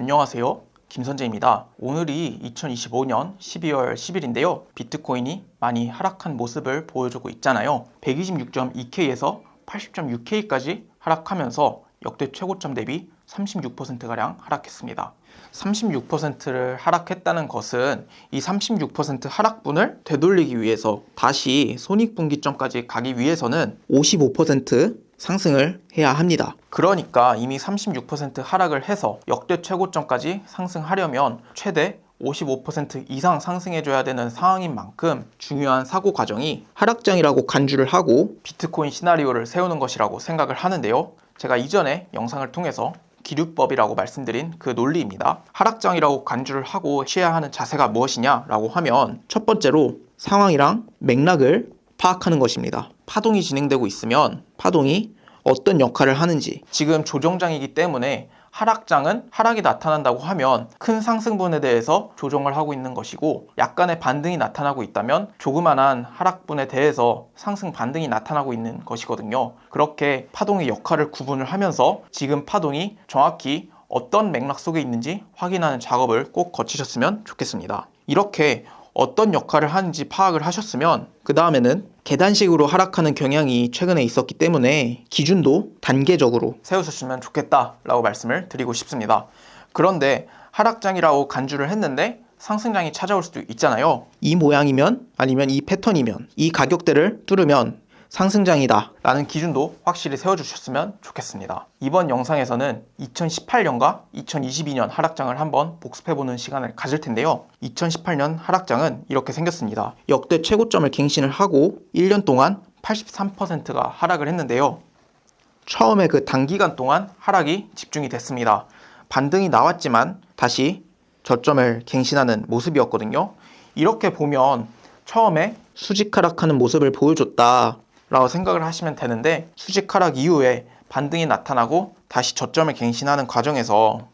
안녕하세요. 김선재입니다. 오늘이 2025년 12월 10일인데요. 비트코인이 많이 하락한 모습을 보여주고 있잖아요. 126.2K에서 80.6K까지 하락하면서 역대 최고점 대비 36%가량 하락했습니다. 36%를 하락했다는 것은 이 36% 하락분을 되돌리기 위해서 다시 손익분기점까지 가기 위해서는 55% 상승을 해야 합니다. 그러니까 이미 36% 하락을 해서 역대 최고점까지 상승하려면 최대 55% 이상 상승해줘야 되는 상황인 만큼 중요한 사고 과정이 하락장이라고 간주를 하고 비트코인 시나리오를 세우는 것이라고 생각을 하는데요. 제가 이전에 영상을 통해서 기류법이라고 말씀드린 그 논리입니다. 하락장이라고 간주를 하고 취해야 하는 자세가 무엇이냐라고 하면 첫 번째로 상황이랑 맥락을 파악하는 것입니다. 파동이 진행되고 있으면 파동이 어떤 역할을 하는지, 지금 조정장이기 때문에 하락장은 하락이 나타난다고 하면 큰 상승분에 대해서 조정을 하고 있는 것이고, 약간의 반등이 나타나고 있다면 조그만한 하락분에 대해서 상승 반등이 나타나고 있는 것이거든요. 그렇게 파동의 역할을 구분을 하면서 지금 파동이 정확히 어떤 맥락 속에 있는지 확인하는 작업을 꼭 거치셨으면 좋겠습니다. 이렇게 어떤 역할을 하는지 파악을 하셨으면 그 다음에는 계단식으로 하락하는 경향이 최근에 있었기 때문에 기준도 단계적으로 세우셨으면 좋겠다라고 말씀을 드리고 싶습니다. 그런데 하락장이라고 간주를 했는데 상승장이 찾아올 수도 있잖아요. 이 모양이면, 아니면 이 패턴이면, 이 가격대를 뚫으면 상승장이다 라는 기준도 확실히 세워주셨으면 좋겠습니다. 이번 영상에서는 2018년과 2022년 하락장을 한번 복습해보는 시간을 가질 텐데요. 2018년 하락장은 이렇게 생겼습니다. 역대 최고점을 갱신을 하고 1년 동안 83%가 하락을 했는데요. 처음에 그 단기간 동안 하락이 집중이 됐습니다. 반등이 나왔지만 다시 저점을 갱신하는 모습이었거든요. 이렇게 보면 처음에 수직 하락하는 모습을 보여줬다 라고 생각을 하시면 되는데, 수직 하락 이후에 반등이 나타나고 다시 저점을 갱신하는 과정에서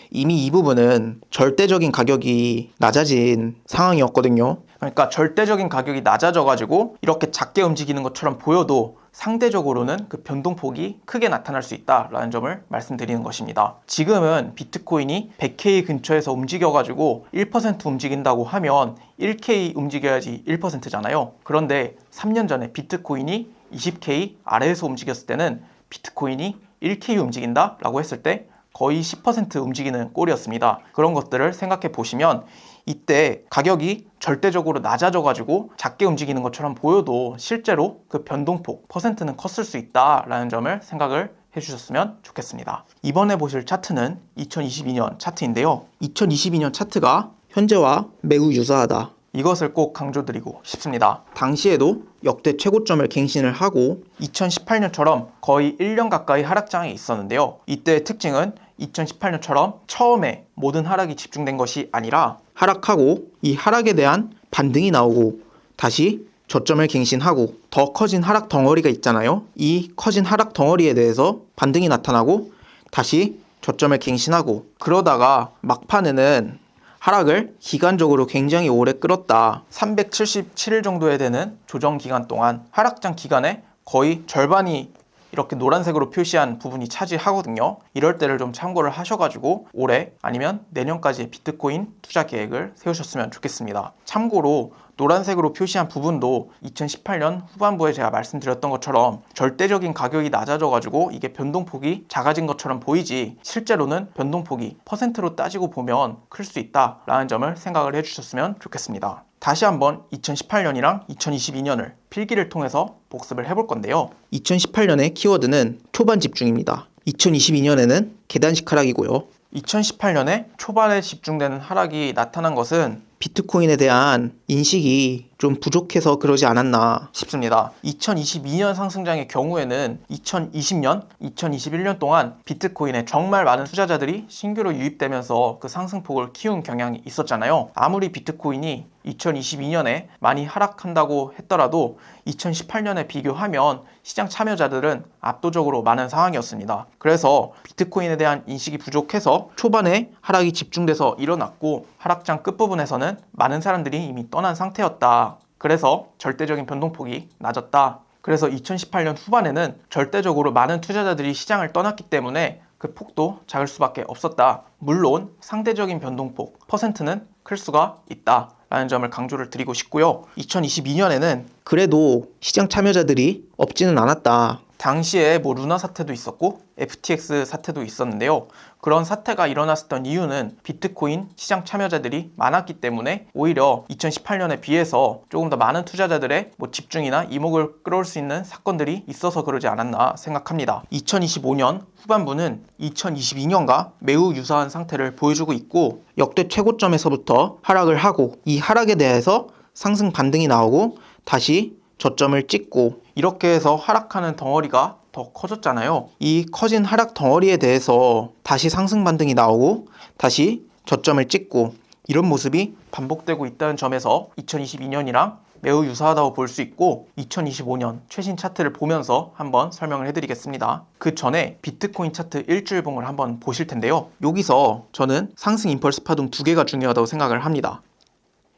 이미 이 부분은 절대적인 가격이 낮아진 상황이었거든요. 그러니까 절대적인 가격이 낮아져 가지고 이렇게 작게 움직이는 것처럼 보여도 상대적으로는 그 변동폭이 크게 나타날 수 있다라는 점을 말씀드리는 것입니다. 지금은 비트코인이 100K 근처에서 움직여가지고 1% 움직인다고 하면 1K 움직여야지 1%잖아요. 그런데 3년 전에 비트코인이 20K 아래에서 움직였을 때는 비트코인이 1K 움직인다라고 했을 때 거의 10% 움직이는 꼴이었습니다. 그런 것들을 생각해 보시면 이때 가격이 절대적으로 낮아져 가지고 작게 움직이는 것처럼 보여도 실제로 그 변동폭 퍼센트는 컸을 수 있다라는 점을 생각을 해주셨으면 좋겠습니다. 이번에 보실 차트는 2022년 차트인데요. 2022년 차트가 현재와 매우 유사하다, 이것을 꼭 강조드리고 싶습니다. 당시에도 역대 최고점을 갱신을 하고 2018년처럼 거의 1년 가까이 하락장이 있었는데요. 이때의 특징은 2018년처럼 처음에 모든 하락이 집중된 것이 아니라 하락하고 이 하락에 대한 반등이 나오고 다시 저점을 갱신하고 더 커진 하락 덩어리가 있잖아요. 이 커진 하락 덩어리에 대해서 반등이 나타나고 다시 저점을 갱신하고, 그러다가 막판에는 하락을 기간적으로 굉장히 오래 끌었다. 377일 정도에 되는 조정 기간 동안 하락장 기간에 거의 절반이 이렇게 노란색으로 표시한 부분이 차지하거든요. 이럴 때를 좀 참고를 하셔가지고 올해 아니면 내년까지의 비트코인 투자 계획을 세우셨으면 좋겠습니다. 참고로 노란색으로 표시한 부분도 2018년 후반부에 제가 말씀드렸던 것처럼 절대적인 가격이 낮아져가지고 이게 변동폭이 작아진 것처럼 보이지, 실제로는 변동폭이 퍼센트로 따지고 보면 클 수 있다라는 점을 생각을 해주셨으면 좋겠습니다. 다시 한번 2018년이랑 2022년을 필기를 통해서 복습을 해볼 건데요. 2018년의 키워드는 초반 집중입니다. 2022년에는 계단식 하락이고요. 2018년에 초반에 집중되는 하락이 나타난 것은 비트코인에 대한 인식이 좀 부족해서 그러지 않았나 싶습니다. 2022년 상승장의 경우에는 2020년, 2021년 동안 비트코인에 정말 많은 투자자들이 신규로 유입되면서 그 상승폭을 키운 경향이 있었잖아요. 아무리 비트코인이 2022년에 많이 하락한다고 했더라도 2018년에 비교하면 시장 참여자들은 압도적으로 많은 상황이었습니다. 그래서 비트코인에 대한 인식이 부족해서 초반에 하락이 집중돼서 일어났고, 하락장 끝부분에서는 많은 사람들이 이미 떠난 상태였다. 그래서 절대적인 변동폭이 낮았다. 그래서 2018년 후반에는 절대적으로 많은 투자자들이 시장을 떠났기 때문에 그 폭도 작을 수밖에 없었다. 물론 상대적인 변동폭 퍼센트는 클 수가 있다 라는 점을 강조를 드리고 싶고요. 2022년에는 그래도 시장 참여자들이 없지는 않았다. 당시에 루나 사태도 있었고 FTX 사태도 있었는데요. 그런 사태가 일어났었던 이유는 비트코인 시장 참여자들이 많았기 때문에 오히려 2018년에 비해서 조금 더 많은 투자자들의 집중이나 이목을 끌어올 수 있는 사건들이 있어서 그러지 않았나 생각합니다. 2025년 후반부는 2022년과 매우 유사한 상태를 보여주고 있고 역대 최고점에서부터 하락을 하고 이 하락에 대해서 상승 반등이 나오고 다시 저점을 찍고 이렇게 해서 하락하는 덩어리가 더 커졌잖아요. 이 커진 하락 덩어리에 대해서 다시 상승 반등이 나오고 다시 저점을 찍고 이런 모습이 반복되고 있다는 점에서 2022년이랑 매우 유사하다고 볼 수 있고 2025년 최신 차트를 보면서 한번 설명을 해드리겠습니다. 그 전에 비트코인 차트 일주일봉을 한번 보실 텐데요. 여기서 저는 상승 임펄스 파동 두 개가 중요하다고 생각을 합니다.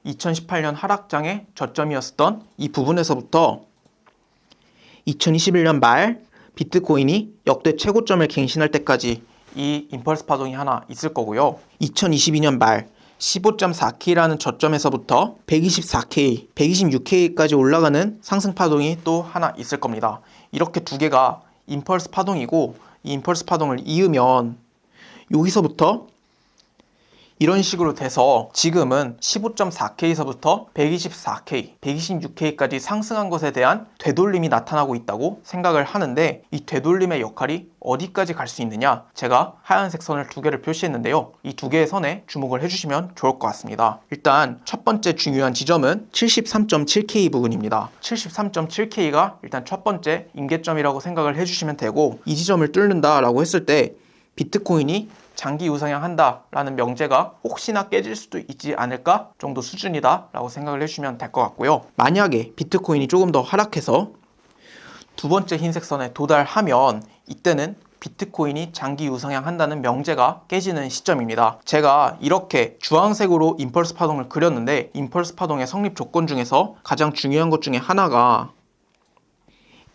2018년 하락장의 저점이었던 이 부분에서부터 2021년 말 비트코인이 역대 최고점을 갱신할 때까지 이 임펄스 파동이 하나 있을 거고요. 2022년 말 15.4K라는 저점에서부터 124K, 126K까지 올라가는 상승 파동이 또 하나 있을 겁니다. 이렇게 두 개가 임펄스 파동이고 이 임펄스 파동을 이으면 여기서부터 이런 식으로 돼서 지금은 15.4K에서부터 124K, 126K까지 상승한 것에 대한 되돌림이 나타나고 있다고 생각을 하는데 이 되돌림의 역할이 어디까지 갈 수 있느냐? 제가 하얀색 선을 두 개를 표시했는데요. 이 두 개의 선에 주목을 해주시면 좋을 것 같습니다. 일단 첫 번째 중요한 지점은 73.7K 부분입니다. 73.7K가 일단 첫 번째 임계점이라고 생각을 해주시면 되고 이 지점을 뚫는다라고 했을 때 비트코인이 장기 우상향한다 라는 명제가 혹시나 깨질 수도 있지 않을까 정도 수준이다 라고 생각을 해주시면 될 것 같고요. 만약에 비트코인이 조금 더 하락해서 두 번째 흰색 선에 도달하면 이때는 비트코인이 장기 우상향한다는 명제가 깨지는 시점입니다. 제가 이렇게 주황색으로 임펄스 파동을 그렸는데 임펄스 파동의 성립 조건 중에서 가장 중요한 것 중에 하나가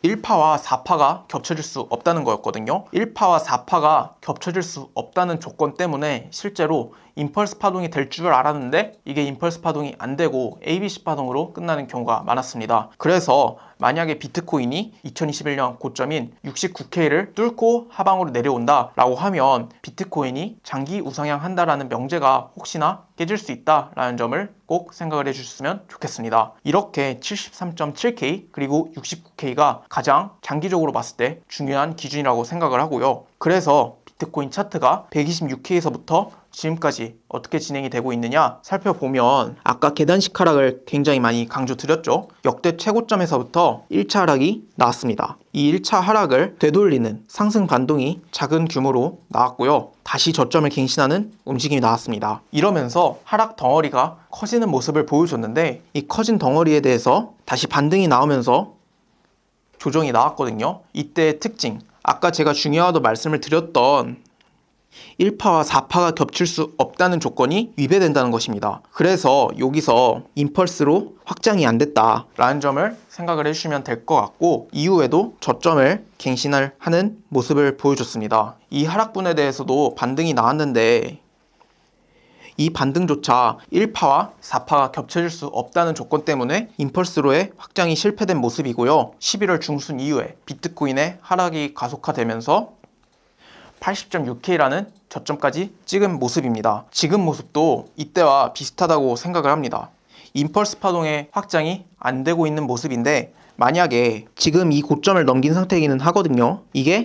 1파와 4파가 겹쳐질 수 없다는 거였거든요. 1파와 4파가 겹쳐질 수 없다는 조건 때문에 실제로 임펄스 파동이 될 줄 알았는데 이게 임펄스 파동이 안 되고 ABC 파동으로 끝나는 경우가 많았습니다. 그래서 만약에 비트코인이 2021년 고점인 69K를 뚫고 하방으로 내려온다 라고 하면 비트코인이 장기 우상향 한다라는 명제가 혹시나 깨질 수 있다 라는 점을 꼭 생각을 해주셨으면 좋겠습니다. 이렇게 73.7K 그리고 69K가 가장 장기적으로 봤을 때 중요한 기준이라고 생각을 하고요. 그래서 비트코인 차트가 126K에서부터 지금까지 어떻게 진행이 되고 있느냐 살펴보면 아까 계단식 하락을 굉장히 많이 강조드렸죠. 역대 최고점에서부터 1차 하락이 나왔습니다. 이 1차 하락을 되돌리는 상승 반동이 작은 규모로 나왔고요. 다시 저점을 갱신하는 움직임이 나왔습니다. 이러면서 하락 덩어리가 커지는 모습을 보여줬는데 이 커진 덩어리에 대해서 다시 반등이 나오면서 조정이 나왔거든요. 이때의 특징, 아까 제가 중요하다고 말씀을 드렸던 1파와 4파가 겹칠 수 없다는 조건이 위배된다는 것입니다. 그래서 여기서 임펄스로 확장이 안 됐다라는 점을 생각을 해주시면 될 것 같고 이후에도 저점을 갱신을 하는 모습을 보여줬습니다. 이 하락분에 대해서도 반등이 나왔는데 이 반등조차 1파와 4파가 겹쳐질 수 없다는 조건 때문에 임펄스로의 확장이 실패된 모습이고요. 11월 중순 이후에 비트코인의 하락이 가속화되면서 80.6K라는 저점까지 찍은 모습입니다. 지금 모습도 이때와 비슷하다고 생각을 합니다. 임펄스 파동의 확장이 안 되고 있는 모습인데 만약에 지금 이 고점을 넘긴 상태이기는 하거든요. 이게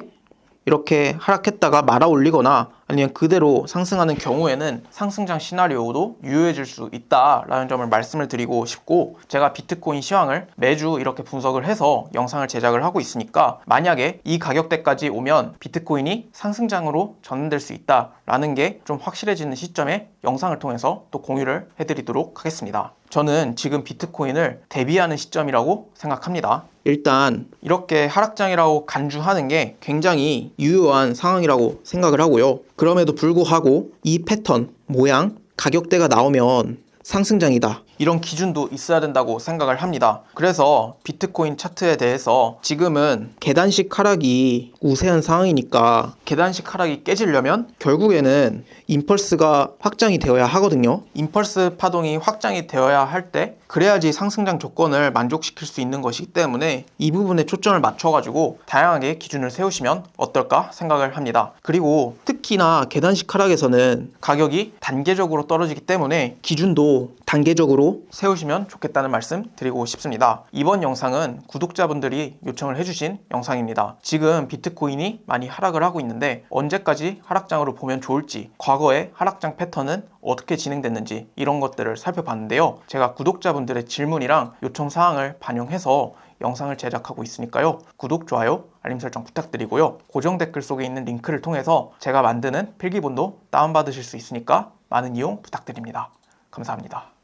이렇게 하락했다가 말아 올리거나 아니면 그대로 상승하는 경우에는 상승장 시나리오도 유효해질 수 있다라는 점을 말씀을 드리고 싶고 제가 비트코인 시황을 매주 이렇게 분석을 해서 영상을 제작을 하고 있으니까 만약에 이 가격대까지 오면 비트코인이 상승장으로 전환될 수 있다라는 게 좀 확실해지는 시점에 영상을 통해서 또 공유를 해드리도록 하겠습니다. 저는 지금 비트코인을 대비하는 시점이라고 생각합니다. 일단 이렇게 하락장이라고 간주하는 게 굉장히 유효한 상황이라고 생각을 하고요. 그럼에도 불구하고 이 패턴, 모양, 가격대가 나오면 상승장이다 이런 기준도 있어야 된다고 생각을 합니다. 그래서 비트코인 차트에 대해서 지금은 계단식 하락이 우세한 상황이니까 계단식 하락이 깨지려면 결국에는 임펄스가 확장이 되어야 하거든요. 임펄스 파동이 확장이 되어야 할 때 그래야지 상승장 조건을 만족시킬 수 있는 것이기 때문에 이 부분에 초점을 맞춰가지고 다양하게 기준을 세우시면 어떨까 생각을 합니다. 그리고 특히나 계단식 하락에서는 가격이 단계적으로 떨어지기 때문에 기준도 단계적으로 세우시면 좋겠다는 말씀 드리고 싶습니다. 이번 영상은 구독자분들이 요청을 해주신 영상입니다. 지금 비트코인이 많이 하락을 하고 있는데 언제까지 하락장으로 보면 좋을지, 과거의 하락장 패턴은 어떻게 진행됐는지 이런 것들을 살펴봤는데요. 제가 구독자분들의 질문이랑 요청 사항을 반영해서 영상을 제작하고 있으니까요. 구독, 좋아요, 알림 설정 부탁드리고요. 고정 댓글 속에 있는 링크를 통해서 제가 만드는 필기본도 다운받으실 수 있으니까 많은 이용 부탁드립니다. 감사합니다.